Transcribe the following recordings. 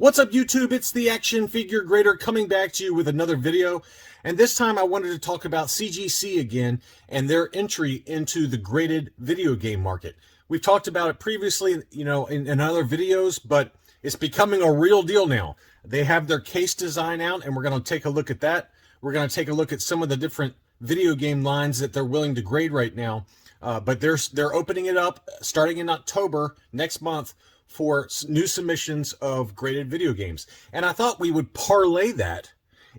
What's up, YouTube? It's the Action Figure Grader coming back to you with another video. And this time I wanted to talk about CGC again and their entry into the graded video game market. We've talked about it previously, in other videos, but it's becoming a real deal now. They have their case design out, and we're going to take a look at that. We're going to take a look at some of the different video game lines that they're willing to grade right now. But they're opening it up starting in October next month for new submissions of graded video games. And I thought we would parlay that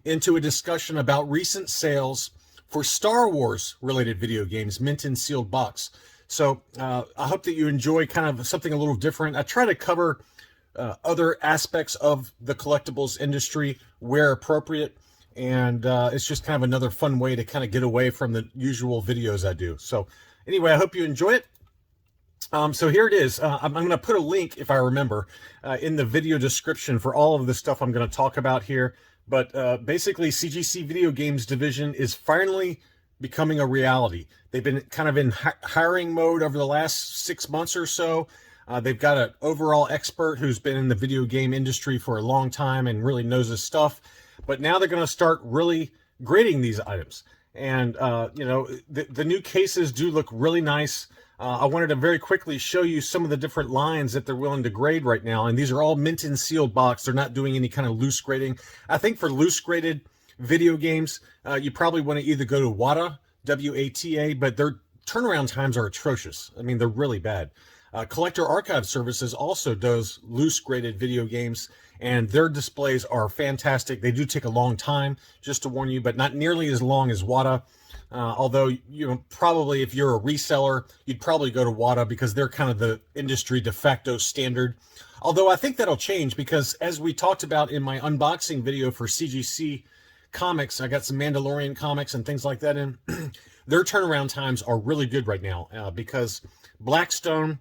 into a discussion about recent sales for Star Wars related video games, mint in sealed box. So I hope that you enjoy kind of something a little different. I try to cover other aspects of the collectibles industry where appropriate. And it's just kind of another fun way to kind of get away from the usual videos I do. So anyway, I hope you enjoy it. So here it is. I'm going to put a link, if I remember, in the video description for all of the stuff I'm going to talk about here. But basically, CGC Video Games Division is finally becoming a reality. They've been kind of in hiring mode over the last 6 months or so. They've got an overall expert who's been in the video game industry for a long time and really knows his stuff. But now they're going to start really grading these items. And, the new cases do look really nice. I wanted to very quickly show you some of the different lines that they're willing to grade right now. And these are all mint and sealed box. They're not doing any kind of loose grading. I think for loose graded video games, you probably want to either go to WATA, W-A-T-A, but their turnaround times are atrocious. I mean, they're really bad. Collector Archive Services also does loose graded video games, and their displays are fantastic. They do take a long time, just to warn you, but not nearly as long as WATA. Although, probably if you're a reseller, you'd probably go to WATA because they're kind of the industry de facto standard. Although I think that'll change because, as we talked about in my unboxing video for CGC comics, I got some Mandalorian comics and things like that in. Their turnaround times are really good right now because Blackstone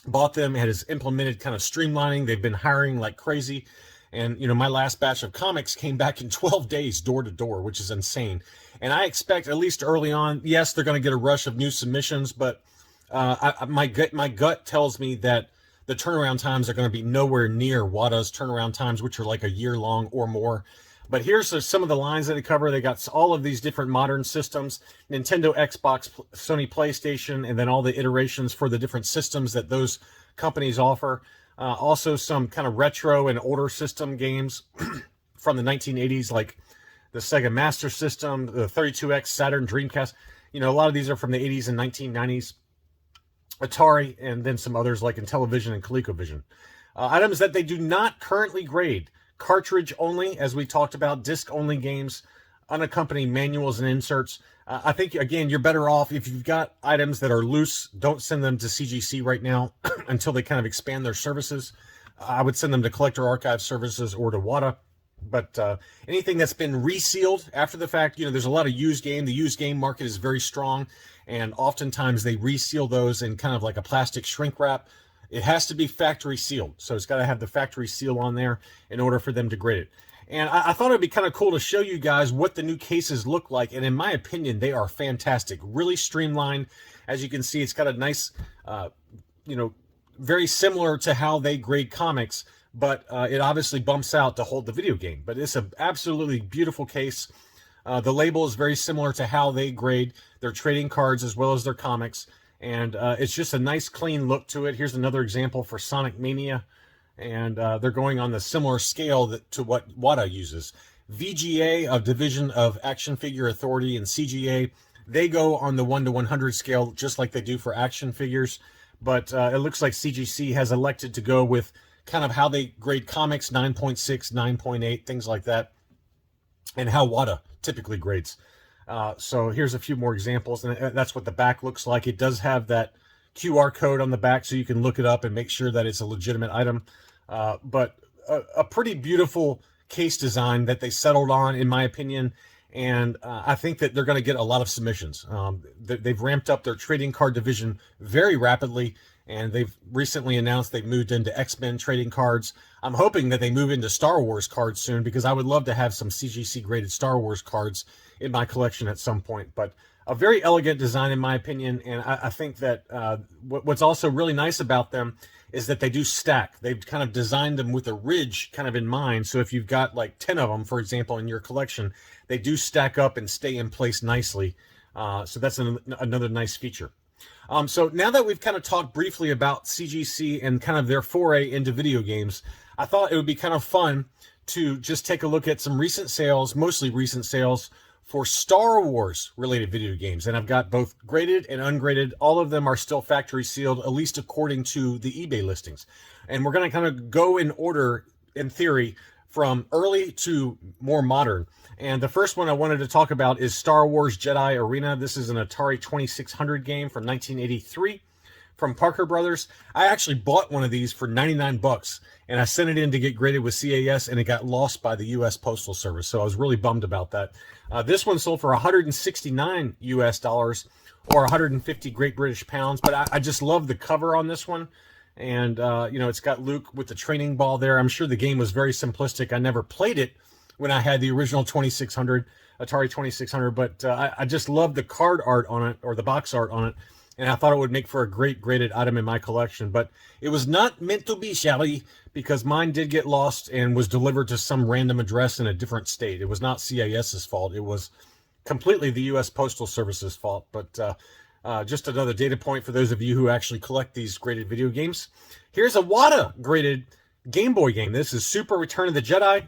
bought them and has implemented kind of streamlining. They've been hiring like crazy. And, my last batch of comics came back in 12 days door to door, which is insane. And I expect, at least early on, yes, they're going to get a rush of new submissions, but my gut tells me that the turnaround times are going to be nowhere near WATA's turnaround times, which are like a year long or more. But here's some of the lines that they cover. They got all of these different modern systems, Nintendo, Xbox, Sony PlayStation, and then all the iterations for the different systems that those companies offer. Also some kind of retro and older system games from the 1980s, like the Sega Master System, the 32X, Saturn, Dreamcast. A lot of these are from the 80s and 1990s. Atari, and then some others like Intellivision and ColecoVision. Items that they do not currently grade. Cartridge only, as we talked about, disc only games, unaccompanied manuals and inserts. I think, again, you're better off if you've got items that are loose, don't send them to CGC right now until they kind of expand their services. I would send them to Collector Archive Services or to WATA. But anything that's been resealed after the fact, there's a lot of used game. The used game market is very strong, and oftentimes they reseal those in kind of like a plastic shrink wrap. It has to be factory sealed, so it's got to have the factory seal on there in order for them to grade it. And I thought it'd be kind of cool to show you guys what the new cases look like. And in my opinion, they are fantastic. Really streamlined. As you can see, it's got a nice, very similar to how they grade comics, but it obviously bumps out to hold the video game. But it's an absolutely beautiful case. The label is very similar to how they grade their trading cards as well as their comics. And it's just a nice, clean look to it. Here's another example for Sonic Mania. And they're going on the similar scale to what WATA uses. VGA, of Division of Action Figure Authority, and CGA, they go on the 1 to 100 scale, just like they do for action figures. But it looks like CGC has elected to go with kind of how they grade comics, 9.6, 9.8, things like that, and how WATA typically grades. So here's a few more examples, and that's what the back looks like. It does have that QR code on the back so you can look it up and make sure that it's a legitimate item. But a pretty beautiful case design that they settled on, in my opinion. And I think that they're going to get a lot of submissions. They've ramped up their trading card division very rapidly, and they've recently announced they've moved into X-Men trading cards. I'm hoping that they move into Star Wars cards soon, because I would love to have some CGC graded Star Wars cards in my collection at some point. But a very elegant design in my opinion, and I think that what's also really nice about them is that they do stack. They've kind of designed them with a ridge kind of in mind, so if you've got like 10 of them, for example, in your collection, they do stack up and stay in place nicely. So that's another nice feature. So now that we've kind of talked briefly about CGC and kind of their foray into video games, I thought it would be kind of fun to just take a look at some recent sales, mostly recent sales, for Star Wars related video games. And I've got both graded and ungraded. All of them are still factory sealed, at least according to the eBay listings. And we're going to kind of go in order, in theory, from early to more modern. And the first one I wanted to talk about is Star Wars Jedi Arena. This is an Atari 2600 game from 1983 from Parker Brothers. I actually bought one of these for 99 bucks, and I sent it in to get graded with CAS, and it got lost by the U.S. Postal Service. So I was really bummed about that. This one sold for 169 US dollars or 150 Great British pounds. But I just love the cover on this one. And, you know, it's got Luke with the training ball there. I'm sure the game was very simplistic. I never played it when I had the original 2600, Atari 2600. But I just love the card art on it, or the box art on it. And I thought it would make for a great graded item in my collection. But it was not meant to be, Shelly, because mine did get lost and was delivered to some random address in a different state. It was not CAS's fault. It was completely the U.S. Postal Service's fault. But just another data point for those of you who actually collect these graded video games. Here's a WATA graded Game Boy game. This is Super Return of the Jedi.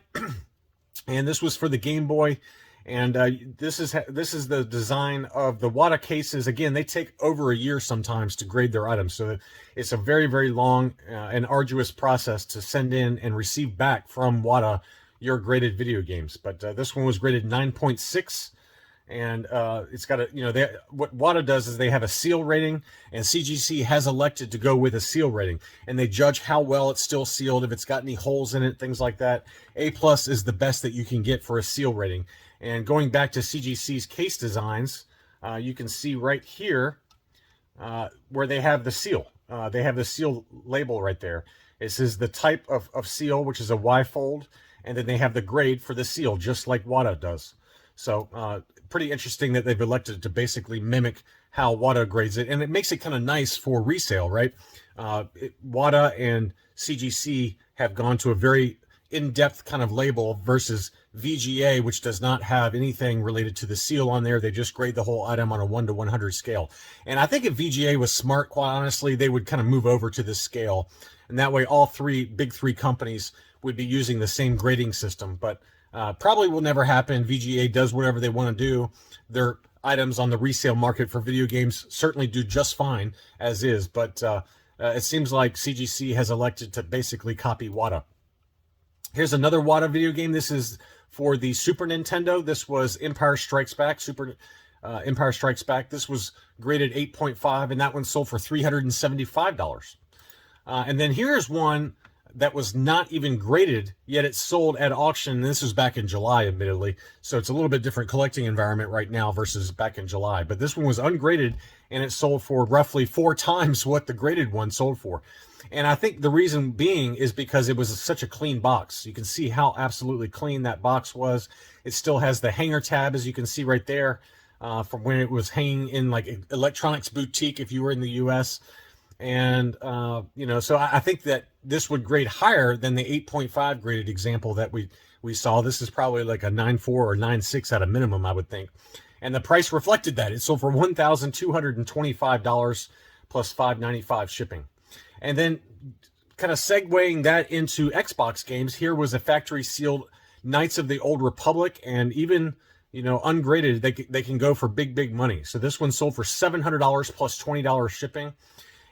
And this was for the Game Boy. And this is the design of the WATA cases. Again, they take over a year sometimes to grade their items. So it's a very, very long and arduous process to send in and receive back from WATA your graded video games. But this one was graded 9.6. And it's got a, you know, what WATA does is they have a seal rating, and CGC has elected to go with a seal rating. And they judge how well it's still sealed, if it's got any holes in it, things like that. A+ is the best that you can get for a seal rating. And going back to CGC's case designs, you can see right here where they have the seal. They have the seal label right there. It says the type of seal, which is a Y-fold, and then they have the grade for the seal, just like WATA does. So pretty interesting that they've elected to basically mimic how WATA grades it. And it makes it kind of nice for resale, right? WATA and CGC have gone to a very in-depth kind of label versus VGA, which does not have anything related to the seal on there. They just grade the whole item on a 1 to 100 scale. And I think if VGA was smart, quite honestly, they would kind of move over to this scale. And that way all big three companies would be using the same grading system. But probably will never happen. VGA does whatever they want to do. Their items on the resale market for video games certainly do just fine as is. But it seems like CGC has elected to basically copy WATA. Here's another WATA video game. This is for the Super Nintendo. This was Empire Strikes Back. Empire Strikes Back. This was graded 8.5, and that one sold for $375. And then here's one that was not even graded, yet it sold at auction. This was back in July, admittedly. So it's a little bit different collecting environment right now versus back in July. But this one was ungraded, and it sold for roughly 4 times what the graded one sold for. And I think the reason being is because it was such a clean box. You can see how absolutely clean that box was. It still has the hanger tab, as you can see right there, from when it was hanging in like Electronics Boutique if you were in the U.S. And, you know, so I think that this would grade higher than the 8.5 graded example that we saw. This is probably like a 9.4 or 9.6 at a minimum, I would think. And the price reflected that. It sold for $1,225 plus $5.95 shipping. And then kind of segueing that into Xbox games, here was a factory sealed Knights of the Old Republic, and even, you know, ungraded, they can go for big money. So this one sold for $700 plus $20 shipping.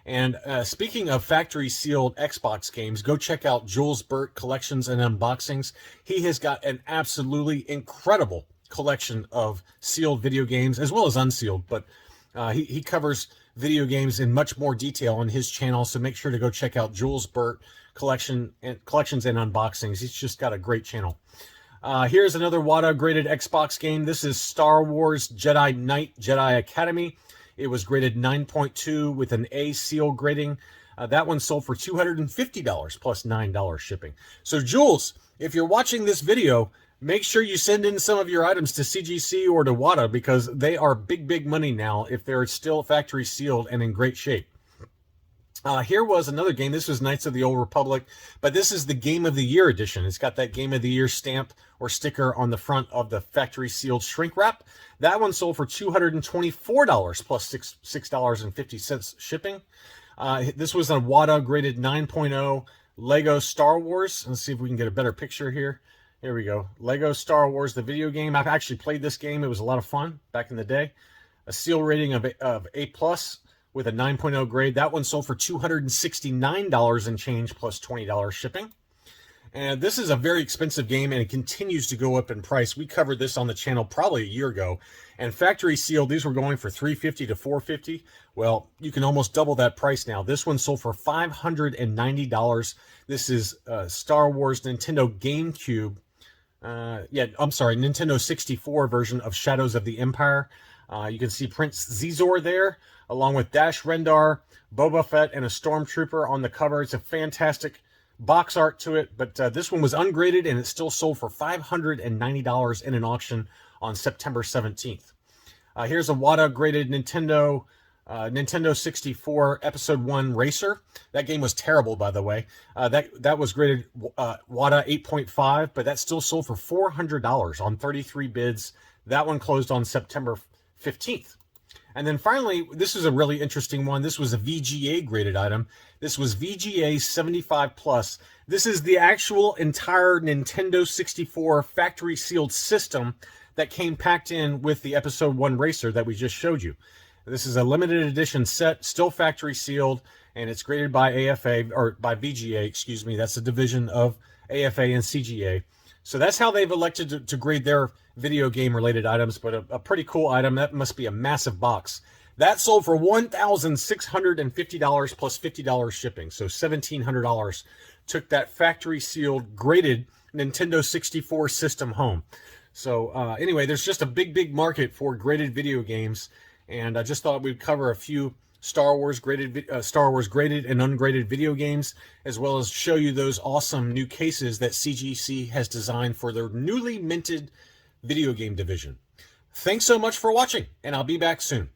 And speaking of factory sealed Xbox games, go check out Jules Burt Collections and Unboxings. He has got an absolutely incredible collection of sealed video games as well as unsealed, but he covers video games in much more detail on his channel, so make sure to go check out Jules Burt Collections and Unboxings. He's just got a great channel. Here's another WATA graded Xbox game. This is Star Wars Jedi Knight Jedi Academy. It was graded 9.2 with an A seal grading. That one sold for $250 plus $9 shipping. So Jules, if you're watching this video, Make sure you send in some of your items to CGC or to WATA because they are big money now if they're still factory sealed and in great shape. Here was another game. This was Knights of the Old Republic, but this is the Game of the Year edition. It's got that Game of the Year stamp or sticker on the front of the factory sealed shrink wrap. That one sold for $224 plus $6.50 shipping. This was a WATA graded 9.0 Lego Star Wars. Let's see if we can get a better picture here. Here we go. Lego Star Wars, the video game. I've actually played this game. It was a lot of fun back in the day. A seal rating of A+. With a 9.0 grade. That one sold for $269 and change plus $20 shipping. And this is a very expensive game, and it continues to go up in price. We covered this on the channel probably a year ago. And factory sealed, these were going for $350 to $450. Well, you can almost double that price now. This one sold for $590. This is Star Wars Nintendo GameCube. Nintendo 64 version of Shadows of the Empire. You can see Prince Zizor there, along with Dash Rendar, Boba Fett, and a Stormtrooper on the cover. It's a fantastic box art to it, but this one was ungraded, and it still sold for $590 in an auction on September 17th. Here's a WATA graded Nintendo 64 Episode 1 Racer. That game was terrible, by the way. That was graded WATA 8.5, but that still sold for $400 on 33 bids. That one closed on September 15th. And then finally, this is a really interesting one. This was a VGA graded item. This was VGA 75 plus. This is the actual entire Nintendo 64 factory sealed system that came packed in with the Episode 1 Racer that we just showed you. This is a limited edition set, still factory sealed, and it's graded by by VGA, excuse me. That's a division of AFA and CGA. So that's how they've elected to grade their video game related items, but a pretty cool item. That must be a massive box. That sold for $1,650 plus $50 shipping. So $1,700 took that factory sealed graded Nintendo 64 system home. So anyway, there's just a big market for graded video games, and I just thought we'd cover a few Star Wars graded and ungraded video games, as well as show you those awesome new cases that CGC has designed for their newly minted video game division. Thanks so much for watching, and I'll be back soon.